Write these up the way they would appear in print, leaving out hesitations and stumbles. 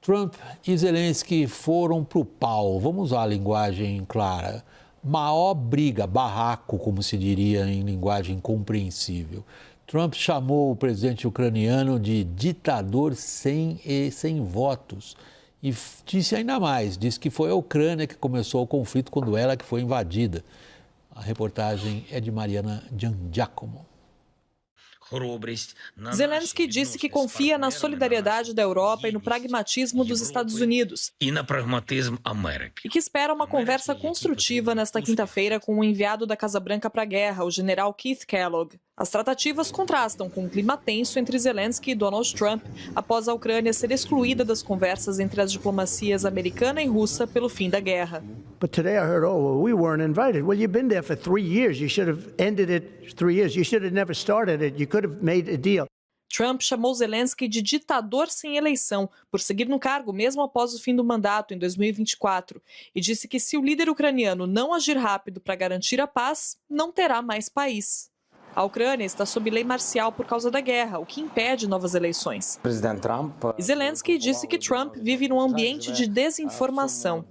Trump e Zelensky foram para o pau. Vamos usar a linguagem clara. Maior briga, barraco, como se diria em linguagem compreensível. Trump chamou o presidente ucraniano de ditador sem votos. E disse ainda mais, disse que foi a Ucrânia que começou o conflito quando ela que foi invadida. A reportagem é de Mariana Giangiacomo. Zelensky disse que confia na solidariedade da Europa e no pragmatismo dos Estados Unidos. E que espera uma conversa construtiva nesta quinta-feira com o enviado da Casa Branca para a guerra, o general Keith Kellogg. As tratativas contrastam com um clima tenso entre Zelensky e Donald Trump, após a Ucrânia ser excluída das conversas entre as diplomacias americana e russa pelo fim da guerra. But today I heard, we weren't invited. Well, you've been there for 3 years. You should have ended it 3 years. You should have never started it. You could have made a deal. Trump chamou Zelensky de ditador sem eleição, por seguir no cargo mesmo após o fim do mandato, em 2024, e disse que se o líder ucraniano não agir rápido para garantir a paz, não terá mais país. A Ucrânia está sob lei marcial por causa da guerra, o que impede novas eleições. E Zelensky disse que Trump vive num ambiente de desinformação.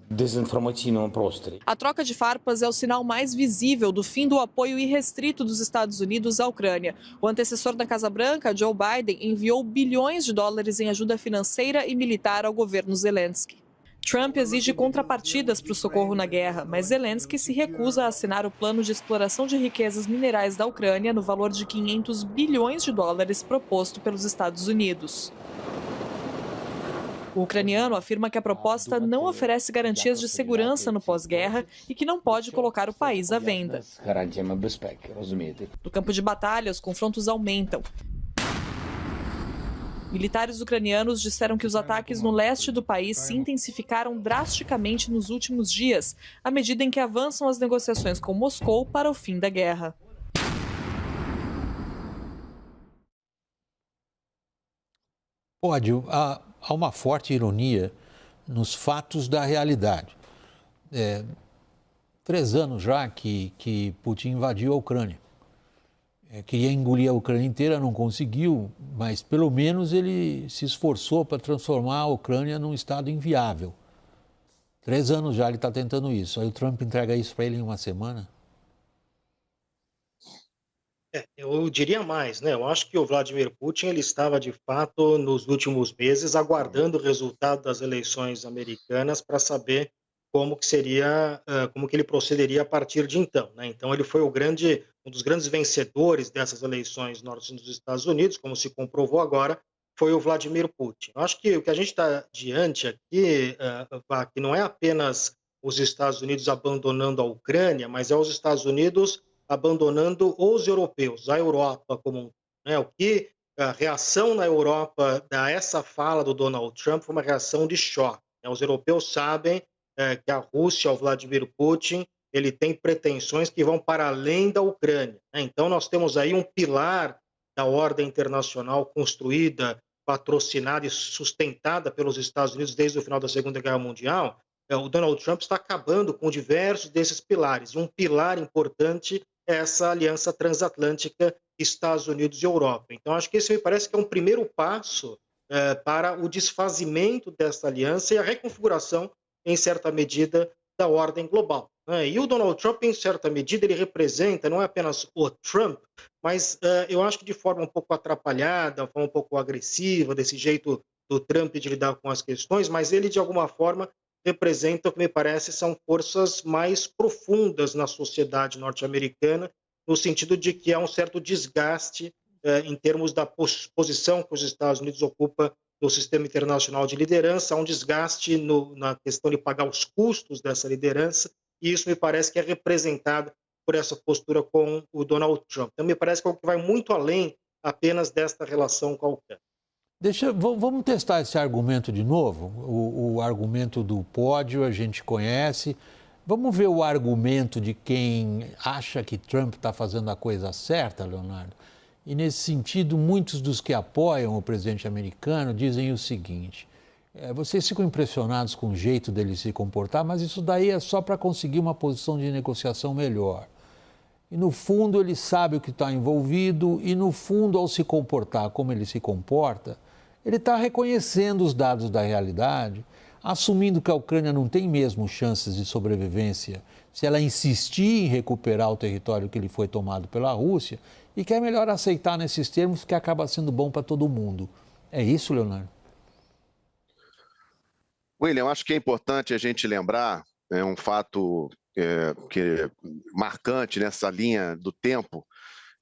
A troca de farpas é o sinal mais visível do fim do apoio irrestrito dos Estados Unidos à Ucrânia. O antecessor da Casa Branca, Joe Biden, enviou bilhões de dólares em ajuda financeira e militar ao governo Zelensky. Trump exige contrapartidas para o socorro na guerra, mas Zelensky se recusa a assinar o plano de exploração de riquezas minerais da Ucrânia no valor de 500 bilhões de dólares proposto pelos Estados Unidos. O ucraniano afirma que a proposta não oferece garantias de segurança no pós-guerra e que não pode colocar o país à venda. No campo de batalha, os confrontos aumentam. Militares ucranianos disseram que os ataques no leste do país se intensificaram drasticamente nos últimos dias, à medida em que avançam as negociações com Moscou para o fim da guerra. Há uma forte ironia nos fatos da realidade. 3 anos já que Putin invadiu a Ucrânia. Queria engolir a Ucrânia inteira, não conseguiu, mas pelo menos ele se esforçou para transformar a Ucrânia num estado inviável. 3 anos já ele está tentando isso. Aí o Trump entrega isso para ele em uma semana? Eu diria mais, né? Eu acho que o Vladimir Putin ele estava, de fato, nos últimos meses, aguardando o resultado das eleições americanas para saber como que seria, como que ele procederia a partir de então, né? Então ele foi um dos grandes vencedores dessas eleições norte dos Estados Unidos, como se comprovou agora, foi o Vladimir Putin. Eu acho que o que a gente está diante aqui, que não é apenas os Estados Unidos abandonando a Ucrânia, mas é os Estados Unidos abandonando os europeus, a Europa como um, né? O que a reação na Europa a essa fala do Donald Trump foi uma reação de choque, né? Os europeus sabem que a Rússia, o Vladimir Putin, ele tem pretensões que vão para além da Ucrânia, né? Então nós temos aí um pilar da ordem internacional construída, patrocinada e sustentada pelos Estados Unidos desde o final da Segunda Guerra Mundial. O Donald Trump está acabando com diversos desses pilares. Um pilar importante é essa aliança transatlântica Estados Unidos e Europa. Então acho que esse me parece que é um primeiro passo para o desfazimento dessa aliança e a reconfiguração, em certa medida, da ordem global, né? E o Donald Trump, em certa medida, ele representa, não é apenas o Trump, mas eu acho que de forma um pouco atrapalhada, forma um pouco agressiva, desse jeito do Trump de lidar com as questões, mas ele, de alguma forma, representa o que me parece são forças mais profundas na sociedade norte-americana, no sentido de que há um certo desgaste em termos da posição que os Estados Unidos ocupam no sistema internacional de liderança, há um desgaste na questão de pagar os custos dessa liderança, e isso me parece que é representado por essa postura com o Donald Trump. Então, me parece que é algo que vai muito além apenas desta relação com a Ucrânia. Vamos testar esse argumento de novo, o argumento do pódio, a gente conhece. Vamos ver o argumento de quem acha que Trump está fazendo a coisa certa, Leonardo? E, nesse sentido, muitos dos que apoiam o presidente americano dizem o seguinte: vocês ficam impressionados com o jeito dele se comportar, mas isso daí é só para conseguir uma posição de negociação melhor. E, no fundo, ele sabe o que está envolvido e, no fundo, ao se comportar como ele se comporta, Ele está reconhecendo os dados da realidade, assumindo que a Ucrânia não tem mesmo chances de sobrevivência se ela insistir em recuperar o território que lhe foi tomado pela Rússia, e que é melhor aceitar nesses termos, que acaba sendo bom para todo mundo. É isso, Leonardo? William, acho que é importante a gente lembrar, um fato que é marcante nessa linha do tempo,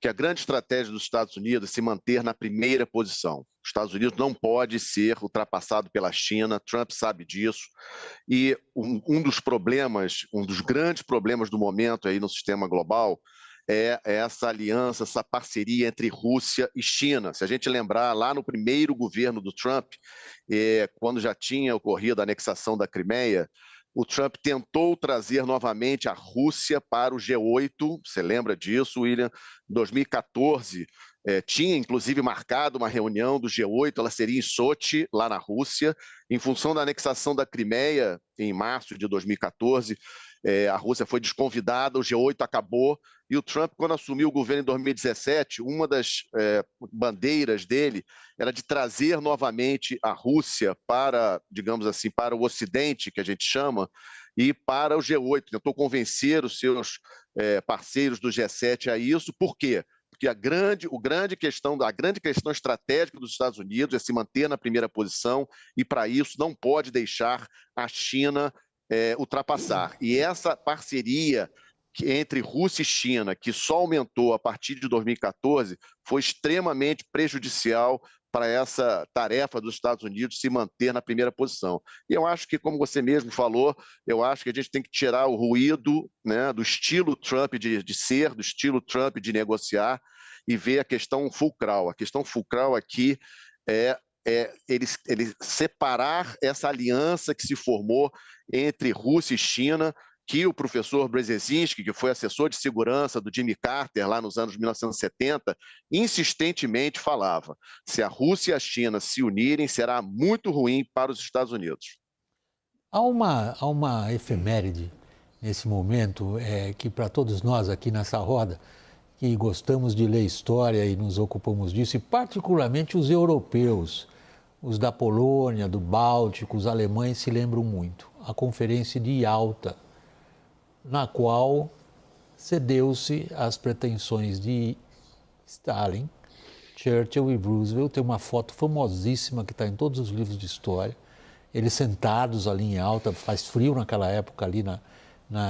que a grande estratégia dos Estados Unidos é se manter na primeira posição. Os Estados Unidos não pode ser ultrapassado pela China, Trump sabe disso, e um dos problemas, um dos grandes problemas do momento aí no sistema global é essa aliança, essa parceria entre Rússia e China. Se a gente lembrar, lá no primeiro governo do Trump, quando já tinha ocorrido a anexação da Crimeia, o Trump tentou trazer novamente a Rússia para o G8, você lembra disso, William? Em 2014, tinha inclusive marcado uma reunião do G8, ela seria em Sochi, lá na Rússia, em função da anexação da Crimeia, em março de 2014, a Rússia foi desconvidada, o G8 acabou, e o Trump, quando assumiu o governo em 2017, uma das bandeiras dele era de trazer novamente a Rússia para, digamos assim, para o Ocidente, que a gente chama, e para o G8. Tentou convencer os seus parceiros do G7 a isso. Por quê? Porque a grande questão estratégica dos Estados Unidos é se manter na primeira posição, e para isso não pode deixar a China ultrapassar. E essa parceria entre Rússia e China, que só aumentou a partir de 2014, foi extremamente prejudicial para essa tarefa dos Estados Unidos se manter na primeira posição. E eu acho que, como você mesmo falou, eu acho que a gente tem que tirar o ruído, né, do estilo Trump de ser, do estilo Trump de negociar, e ver a questão fulcral. A questão fulcral aqui é ele separar essa aliança que se formou entre Rússia e China, que o professor Brzezinski, que foi assessor de segurança do Jimmy Carter lá nos anos 1970, insistentemente falava: se a Rússia e a China se unirem, será muito ruim para os Estados Unidos. Há uma efeméride nesse momento, que para todos nós aqui nessa roda, que gostamos de ler história e nos ocupamos disso, e particularmente os europeus, os da Polônia, do Báltico, os alemães se lembram muito. A Conferência de Yalta, na qual cedeu-se às pretensões de Stalin, Churchill e Roosevelt. Tem uma foto famosíssima que está em todos os livros de história, eles sentados ali em Yalta, faz frio naquela época ali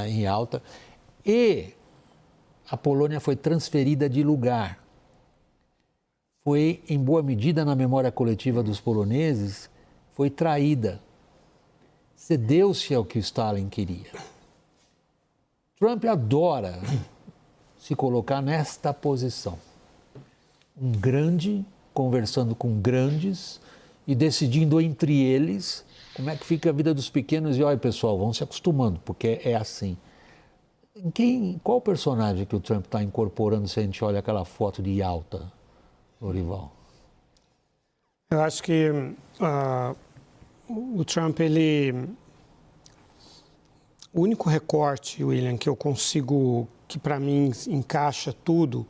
em Yalta, e a Polônia foi transferida de lugar. Foi, em boa medida, na memória coletiva dos poloneses, foi traída. Cedeu-se ao que Stalin queria. Trump adora se colocar nesta posição. Um grande conversando com grandes e decidindo entre eles como é que fica a vida dos pequenos. E olha, pessoal, vão se acostumando, porque é assim. Qual personagem que o Trump está incorporando se a gente olha aquela foto de Yalta, Lorival? Eu acho que o Trump, o único recorte, William, que eu consigo, que para mim encaixa tudo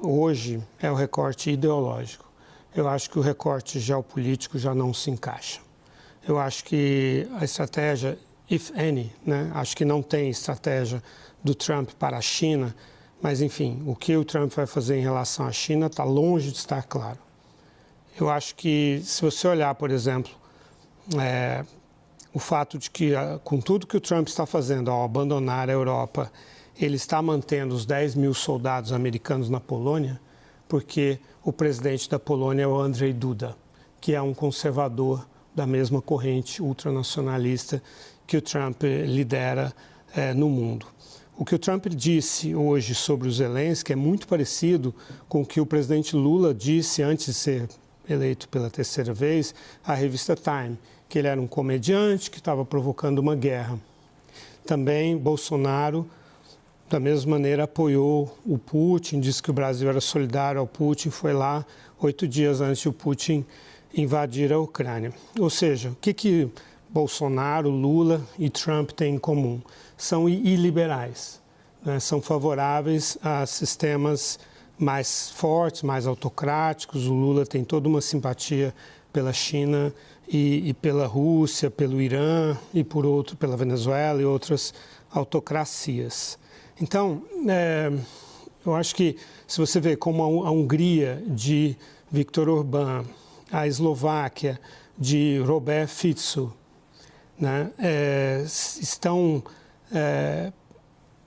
hoje, é o recorte ideológico. Eu acho que o recorte geopolítico já não se encaixa. Eu acho que a estratégia, if any, né? Acho que não tem estratégia do Trump para a China, mas, enfim, o que o Trump vai fazer em relação à China está longe de estar claro. Eu acho que, se você olhar, por exemplo, o fato de que, com tudo que o Trump está fazendo ao abandonar a Europa, ele está mantendo os 10 mil soldados americanos na Polônia, porque o presidente da Polônia é o Andrzej Duda, que é um conservador da mesma corrente ultranacionalista que o Trump lidera no mundo. O que o Trump disse hoje sobre o Zelensky é muito parecido com o que o presidente Lula disse antes de ser eleito pela terceira vez à revista Time, que ele era um comediante que estava provocando uma guerra. Também Bolsonaro, da mesma maneira, apoiou o Putin, disse que o Brasil era solidário ao Putin, foi lá 8 dias antes de o Putin invadir a Ucrânia. Ou seja, o que Bolsonaro, Lula e Trump têm em comum? São iliberais, né? São favoráveis a sistemas mais fortes, mais autocráticos. O Lula tem toda uma simpatia pela China e pela Rússia, pelo Irã e pela Venezuela e outras autocracias. Então, eu acho que se você vê como a Hungria de Viktor Orbán, a Eslováquia de Robert Fico, né, estão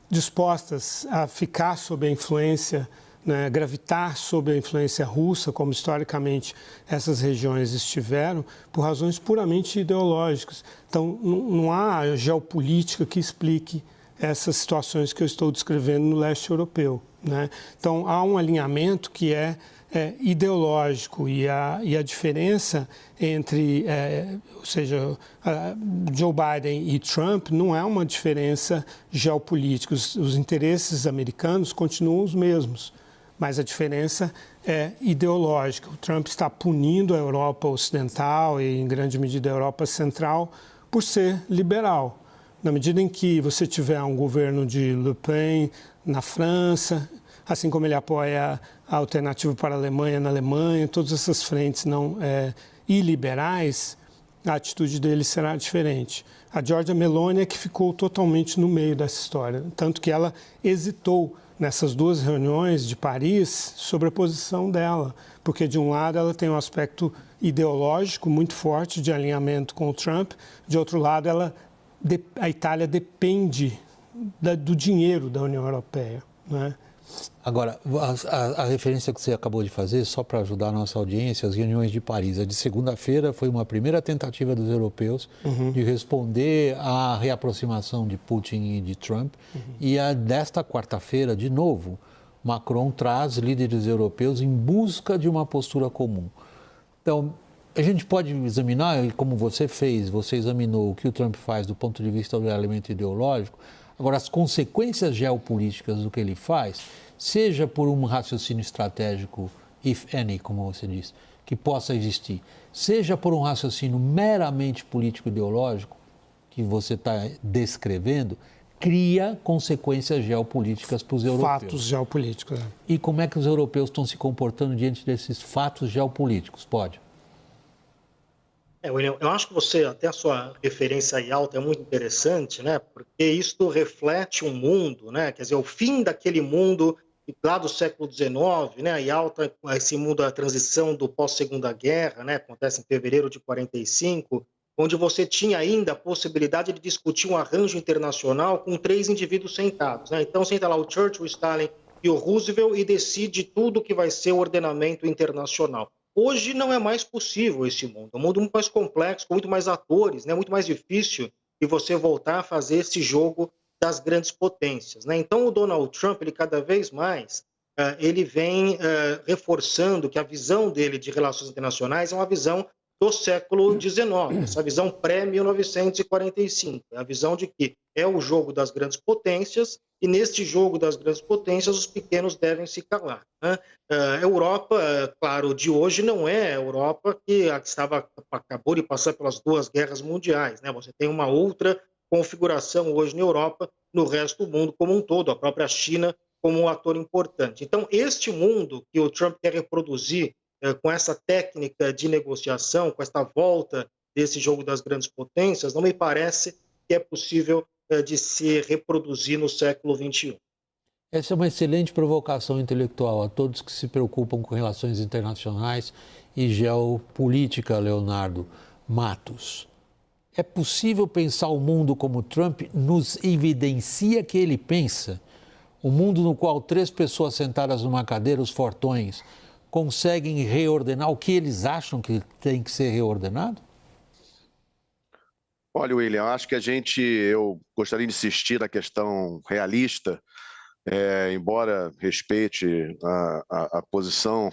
dispostas a ficar sob a influência, né, gravitar sob a influência russa, como historicamente essas regiões estiveram, por razões puramente ideológicas. Então, não há geopolítica que explique essas situações que eu estou descrevendo no leste europeu, né? Então, há um alinhamento que é ideológico e a diferença entre, ou seja, Joe Biden e Trump não é uma diferença geopolítica. Os interesses americanos continuam os mesmos, mas a diferença é ideológica. O Trump está punindo a Europa Ocidental e, em grande medida, a Europa Central por ser liberal. Na medida em que você tiver um governo de Le Pen na França, assim como ele apoia a Alternativa para a Alemanha na Alemanha, todas essas frentes não iliberais, a atitude dele será diferente. A Giorgia Meloni é que ficou totalmente no meio dessa história, tanto que ela hesitou nessas duas reuniões de Paris sobre a posição dela, porque de um lado ela tem um aspecto ideológico muito forte de alinhamento com o Trump, de outro lado a Itália depende do dinheiro da União Europeia, né? Agora, a referência que você acabou de fazer, só para ajudar a nossa audiência, as reuniões de Paris, a de segunda-feira foi uma primeira tentativa dos europeus de responder à reaproximação de Putin e de Trump. E a desta quarta-feira, de novo, Macron traz líderes europeus em busca de uma postura comum. Então, a gente pode examinar, e como você fez, você examinou o que o Trump faz do ponto de vista do elemento ideológico. Agora, as consequências geopolíticas do que ele faz, seja por um raciocínio estratégico, if any, como você disse, que possa existir, seja por um raciocínio meramente político-ideológico, que você está descrevendo, cria consequências geopolíticas para os europeus. Fatos geopolíticos. E como é que os europeus estão se comportando diante desses fatos geopolíticos? Pode? William, eu acho que até a sua referência aí alta é muito interessante, né? Porque isto reflete um mundo, né? Quer dizer, o fim daquele mundo lá do século XIX, né? E alta esse mundo, a transição do pós-segunda guerra, né? Acontece em fevereiro de 45, onde você tinha ainda a possibilidade de discutir um arranjo internacional com 3 indivíduos sentados, né? Então senta lá o Churchill, o Stalin e o Roosevelt e decide tudo que vai ser o ordenamento internacional. Hoje não é mais possível esse mundo. É um mundo muito mais complexo, com muito mais atores, né? Muito mais difícil de você voltar a fazer esse jogo das grandes potências, né? Então o Donald Trump, ele cada vez mais, ele vem reforçando que a visão dele de relações internacionais é uma visão do século XIX, essa visão pré-1945, a visão de que é o jogo das grandes potências e neste jogo das grandes potências os pequenos devem se calar, né? A Europa, claro, de hoje não é a Europa que acabou de passar pelas 2 guerras mundiais, né? Você tem uma outra configuração hoje na Europa, no resto do mundo como um todo, a própria China como um ator importante. Então, este mundo que o Trump quer reproduzir com essa técnica de negociação, com esta volta desse jogo das grandes potências, não me parece que é possível de se reproduzir no século XXI. Essa é uma excelente provocação intelectual a todos que se preocupam com relações internacionais e geopolítica, Leonardo Matos. É possível pensar o mundo como Trump nos evidencia que ele pensa? Um mundo no qual 3 pessoas sentadas numa cadeira, os fortões, conseguem reordenar o que eles acham que tem que ser reordenado? Olha, William, acho que eu gostaria de insistir na questão realista, embora respeite a posição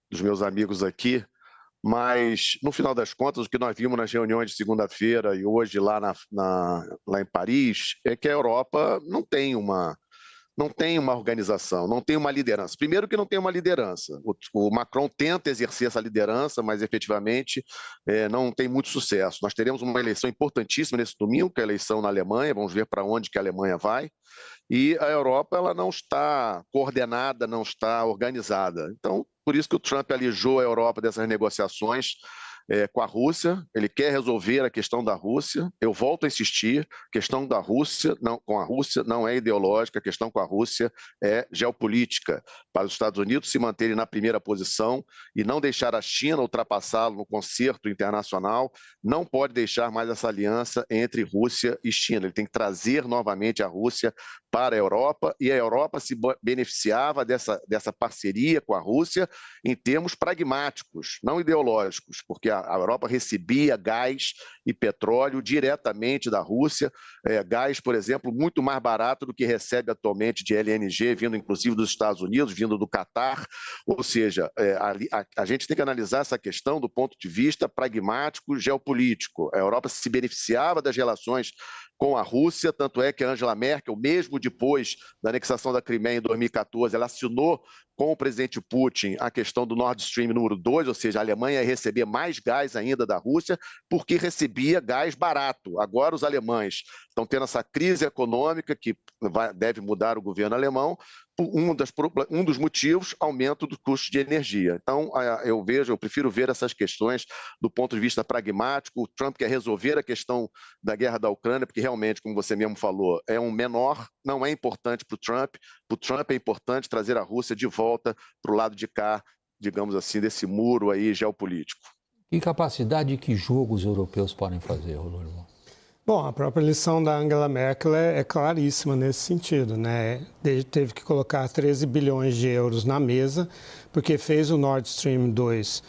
dos meus amigos aqui, mas, no final das contas, o que nós vimos nas reuniões de segunda-feira e hoje lá em Paris é que a Europa não tem uma organização, não tem uma liderança. Primeiro que não tem uma liderança. O Macron tenta exercer essa liderança, mas efetivamente não tem muito sucesso. Nós teremos uma eleição importantíssima nesse domingo, que é a eleição na Alemanha, vamos ver para onde que a Alemanha vai. E a Europa ela não está coordenada, não está organizada. Então, por isso que o Trump alijou a Europa dessas negociações com a Rússia, ele quer resolver a questão da Rússia. Eu volto a insistir, a questão da Rússia, com a Rússia não é ideológica, a questão com a Rússia é geopolítica, para os Estados Unidos se manterem na primeira posição e não deixar a China ultrapassá-lo no concerto internacional. Não pode deixar mais essa aliança entre Rússia e China. Ele tem que trazer novamente a Rússia para a Europa, e a Europa se beneficiava dessa parceria com a Rússia em termos pragmáticos, não ideológicos, porque a Europa recebia gás e petróleo diretamente da Rússia, gás, por exemplo, muito mais barato do que recebe atualmente de LNG, vindo inclusive dos Estados Unidos, vindo do Catar. Ou seja, a gente tem que analisar essa questão do ponto de vista pragmático, geopolítico. A Europa se beneficiava das relações com a Rússia, tanto é que a Angela Merkel, mesmo depois da anexação da Crimeia em 2014, ela assinou com o presidente Putin a questão do Nord Stream número 2, ou seja, a Alemanha ia receber mais gás ainda da Rússia, porque recebia gás barato. Agora os alemães estão tendo essa crise econômica que deve mudar o governo alemão. Um dos motivos, aumento do custo de energia. Então, eu prefiro ver essas questões do ponto de vista pragmático. O Trump quer resolver a questão da guerra da Ucrânia, porque realmente, como você mesmo falou, é um menor, não é importante para o Trump. Para o Trump é importante trazer a Rússia de volta para o lado de cá, digamos assim, desse muro aí geopolítico. Que capacidade que jogo os europeus podem fazer, Rodolfo? Bom, a própria lição da Angela Merkel é claríssima nesse sentido, né? Teve que colocar 13 bilhões de euros na mesa, porque fez o Nord Stream 2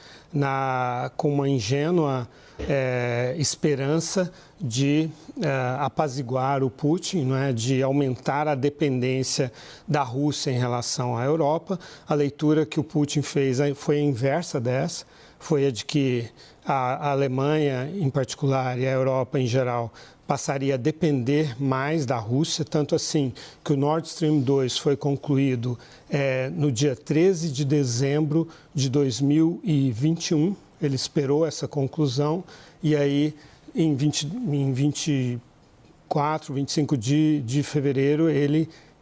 com uma ingênua esperança de apaziguar o Putin, não é? De aumentar a dependência da Rússia em relação à Europa. A leitura que o Putin fez foi a inversa dessa, foi a de que a Alemanha, em particular, e a Europa em geral, passaria a depender mais da Rússia, tanto assim que o Nord Stream 2 foi concluído no dia 13 de dezembro de 2021. Ele esperou essa conclusão e aí, em 24, 25 de fevereiro,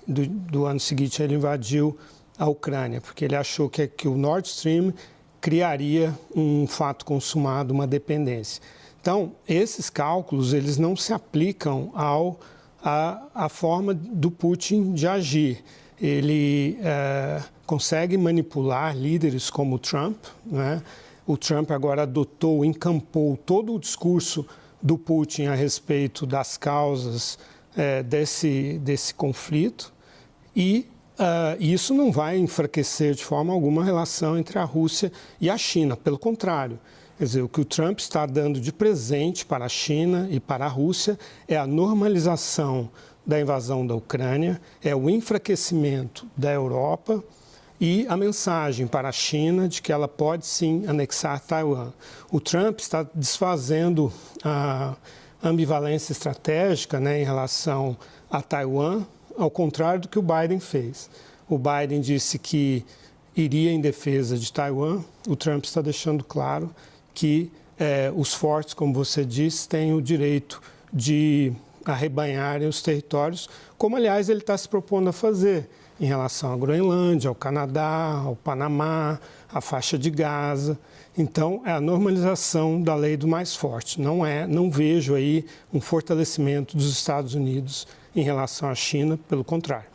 do ano seguinte, ele invadiu a Ucrânia, porque ele achou que o Nord Stream criaria um fato consumado, uma dependência. Então, esses cálculos, eles não se aplicam à forma do Putin de agir. Ele consegue manipular líderes como o Trump, né? O Trump agora encampou todo o discurso do Putin a respeito das causas desse conflito e isso não vai enfraquecer de forma alguma a relação entre a Rússia e a China, pelo contrário. Quer dizer, o que o Trump está dando de presente para a China e para a Rússia é a normalização da invasão da Ucrânia, é o enfraquecimento da Europa e a mensagem para a China de que ela pode sim anexar Taiwan. O Trump está desfazendo a ambivalência estratégica, né, em relação a Taiwan, ao contrário do que o Biden fez. O Biden disse que iria em defesa de Taiwan, o Trump está deixando claro que os fortes, como você disse, têm o direito de arrebanharem os territórios, como, aliás, ele está se propondo a fazer em relação à Groenlândia, ao Canadá, ao Panamá, à faixa de Gaza. Então, é a normalização da lei do mais forte. Não vejo aí um fortalecimento dos Estados Unidos em relação à China, pelo contrário.